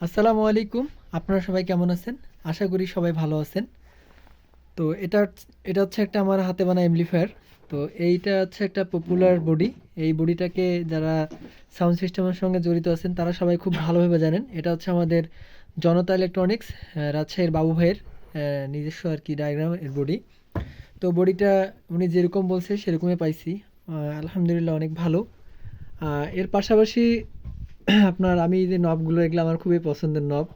আসসালামু আলাইকুম। আপনারা সবাই কেমন আছেন? আশা করি সবাই ভালো আছেন। তো এটা হচ্ছে একটা আমার হাতে বানানো এমপ্লিফায়ার। তো এইটা হচ্ছে একটা পপুলার বডি। এই বডিটাকে যারা সাউন্ড সিস্টেমের সঙ্গে জড়িত আছেন তারা সবাই খুব ভালোভাবে জানেন। এটা হচ্ছে আমাদের জনতা ইলেকট্রনিক্স রাজশাহীর বাবু ভাইয়ের নিজস্ব আরকি ডায়াগ্রাম এর বডি। তো বডিটা উনি যেরকম বলছে সেরকমই পাইছি। আলহামদুলিল্লাহ অনেক ভালো। এর পাশাপাশি আপনার আমি যে নবগুলো এগুলো আমার খুবই পছন্দের নব।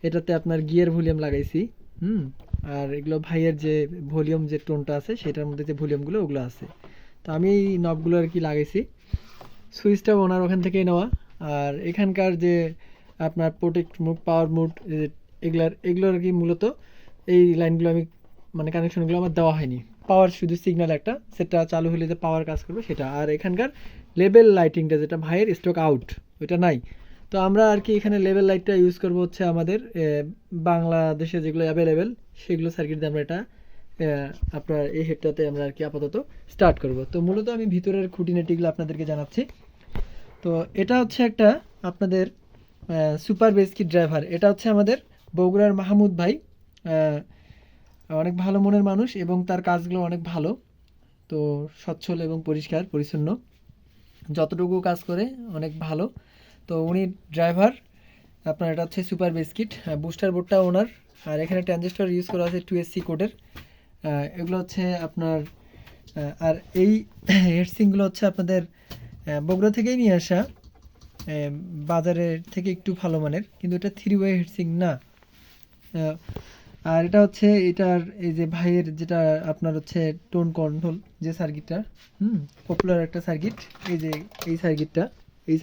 এটাতে আপনার গিয়ার ভলিউম লাগাইছি। হুম। আর এগুলো ভাইয়ের যে ভলিউম যে টোনটা আছে সেটার মধ্যে যে ভলিউমগুলো ওগুলো আছে। তো আমি এই নবগুলো আর কি লাগাইছি। সুইচটা ওনার ওখান থেকেই নেওয়া। আর এখানকার যে আপনার প্রোটেক্ট মুড, পাওয়ার মুড এগুলো আর কি মূলত এই লাইনগুলো আমি মানে কানেকশনগুলো আমার দেওয়া হয়নি। পাওয়ার শুধু সিগন্যাল একটা সেটা চালু হলে যে পাওয়ার কাজ করবে সেটা। আর এখানকার লেবেল লাইটিংটা যেটা ভাইয়ের স্টক আউট ওইটা নাই। তো আমরা আর কি এখানে লেবেল লাইটটা ইউজ করব হচ্ছে আমাদের বাংলাদেশে যেগুলো অ্যাভেলেবেল সেগুলো সার্কিট দিয়ে আমরা এটা আপনার এই হেডটাতে আমরা আর কি আপাতত স্টার্ট করব। তো মূলত আমি ভিতরের খুঁটিনাটিগুলো আপনাদেরকে জানাচ্ছি। তো এটা হচ্ছে একটা আপনাদের সুপার বেসকিট ড্রাইভার। এটা হচ্ছে আমাদের বগুড়ার মাহমুদ ভাই। আহ, অনেক ভালো মনের মানুষ এবং তার কাজগুলো অনেক ভালো। তো সচ্ছল এবং পরিষ্কার পরিচ্ছন্ন, যতটুকু কাজ করে অনেক ভালো। তো উনি ড্রাইভার। আপনার এটা হচ্ছে সুপার বেসকিট বুস্টার বোর্ডটা ওনার। আর এখানে ট্রানজিস্টর ইউজ করা আছে 2SC কোডের। এগুলো হচ্ছে আপনার আর এই হেডসিংগুলো হচ্ছে আপনাদের বগুড়া থেকেই নিয়ে আসা। বাজারের থেকে একটু ভালো মানের, কিন্তু এটা 3 ওয়ে হেডসিং না। আহ, আর এটা হচ্ছে এটার এই যে ভাইয়ের যেটা আপনার হচ্ছে টোন কন্ট্রোল যে সার্কিটটা, পপুলার একটা সার্কিট। এই যে এই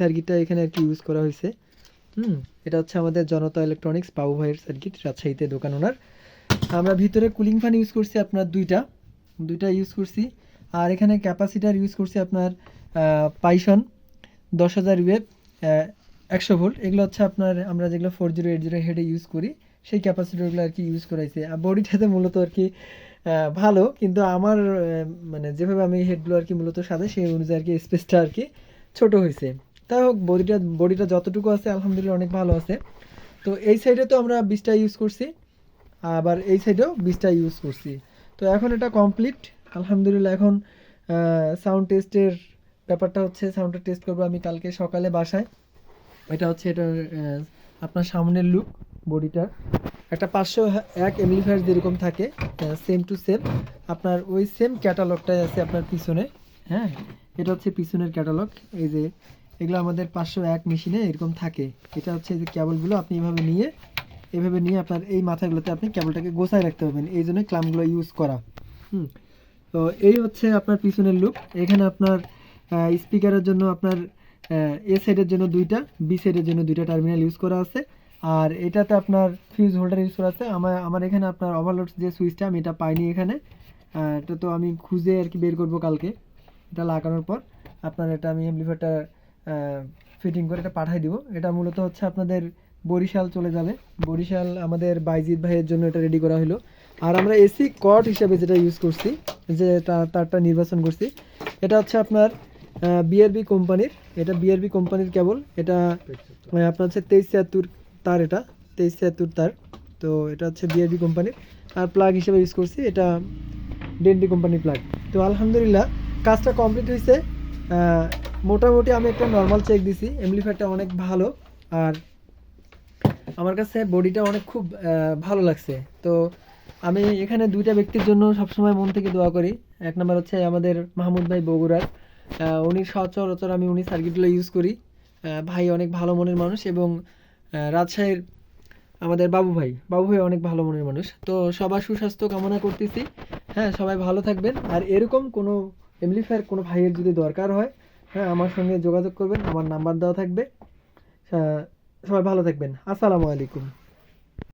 সার্কিটটা এখানে আর কি ইউজ করা হয়েছে। এটা হচ্ছে আমাদের জনতা ইলেকট্রনিক্স বাবু ভাইয়ের সার্কিট, রাজশাহীতে দোকান ওনার। আমরা ভিতরে কুলিং ফ্যান ইউজ করছি আপনার দুইটা ইউজ করছি। আর এখানে ক্যাপাসিটার ইউজ করছি আপনার পাইশন 10,000 ওয়েভ 100 ভোল্ট। এগুলো হচ্ছে আপনার আমরা যেগুলো 4080 হেডে ইউজ করি সেই ক্যাপাসিটরগুলো আর কি ইউজ করাইছে। আর বডিটাতে মূলত আর কি ভালো, কিন্তু আমার মানে যেভাবে আমি হেডগুলো আর কি মূলত সাজে সেই অনুযায়ী আর কি স্পেসটা আর কি ছোট হয়েছে। তাই হোক, বডিটা যতটুকু আছে আলহামদুলিল্লাহ অনেক ভালো আছে। তো এই সাইডে তো আমরা 20টা ইউজ করছি, আবার এই সাইডেও 20টা ইউজ করছি। তো এখন এটা কমপ্লিট আলহামদুলিল্লাহ। এখন সাউন্ড টেস্টের ব্যাপারটা হচ্ছে সাউন্ডটা টেস্ট করবো আমি কালকে সকালে বাসায়। এটা হচ্ছে এটার আপনার সামনের লুক বডিটার। একটা 501 এমপ্লিফায়ার যেরকম থাকে সেম টু সেম আপনার ওই সেম ক্যাটালগটাই আছে আপনার পিছনে। হ্যাঁ, এটা হচ্ছে পিছনের ক্যাটালগ। এই যে এগুলো আমাদের 501 মেশিনে এরকম থাকে। এটা হচ্ছে যে কেবলগুলো আপনি এভাবে নিয়ে আপনার এই মাথাগুলোতে আপনি কেবলটাকে গোছায় রাখতে পারবেন, এই জন্য ক্লামগুলো ইউজ করা। হুম। তো এই হচ্ছে আপনার পিছনের লুক। এখানে আপনার স্পিকারের জন্য আপনার এ সাইডের জন্য দুইটা, বি সাইডের জন্য দুইটা টার্মিনাল ইউজ করা আছে। আর এটাতে আপনার ফিউজ হোল্ডার ইউজ করা আছে। আমার এখানে আপনার ওভারলোড যে সুইচটা আমি এটা পাইনি এখানে। এটা তো আমি খুঁজে আর কি বের করব কালকে। এটা লাগানোর পর আপনার এটা আমি এমপ্লিফায়ারটা ফিটিং করে এটা পাঠিয়ে দিব। এটা মূলত হচ্ছে আপনাদের বরিশাল চলে যাবে। বরিশাল আমাদের বাইজিৎ ভাইয়ের জন্য এটা রেডি করা হলো। আর আমরা এসি কট হিসেবে যেটা ইউজ করছি, যে তারটা নির্বাচন করছি, এটা হচ্ছে আপনার বিআরবি কোম্পানির। এটা বিআরবি কোম্পানির কেবল। এটা আপনার হচ্ছে 2376 তার, এটা 2376 তার। তো এটা হচ্ছে বিআরবি কোম্পানির। আর প্লাগ হিসেবে ইউজ করছি এটা ডেন্ডি কোম্পানির প্লাগ। তো আলহামদুলিল্লাহ কাজটা কমপ্লিট হয়েছে। মোটামুটি আমি একটা নর্মাল চেক দিছি, এমপ্লিফায়ারটা অনেক ভালো। আর আমার কাছে বডিটা অনেক খুব ভালো লাগছে। তো আমি এখানে দুইটা ব্যক্তির জন্য সবসময় মন থেকে দোয়া করি। এক নম্বর হচ্ছে আমাদের মাহমুদ ভাই বগুড়ার। উনি সচরাচর আমি উনি সার্কিটগুলো ইউজ করি। ভাই অনেক ভালো মনের মানুষ। এবং রাজশাহীর আমাদের বাবু ভাই অনেক ভালো মনের মানুষ। তো সবার সুস্বাস্থ্য কামনা করতেছি। হ্যাঁ, সবাই ভালো থাকবেন। আর এরকম কোনো এমপ্লিফায়ার কোনো ভাইয়ের যদি দরকার হয়, হ্যাঁ, আমার সঙ্গে যোগাযোগ করবেন, আমার নাম্বার দেওয়া থাকবে। সবাই ভালো থাকবেন। আসসালামু আলাইকুম।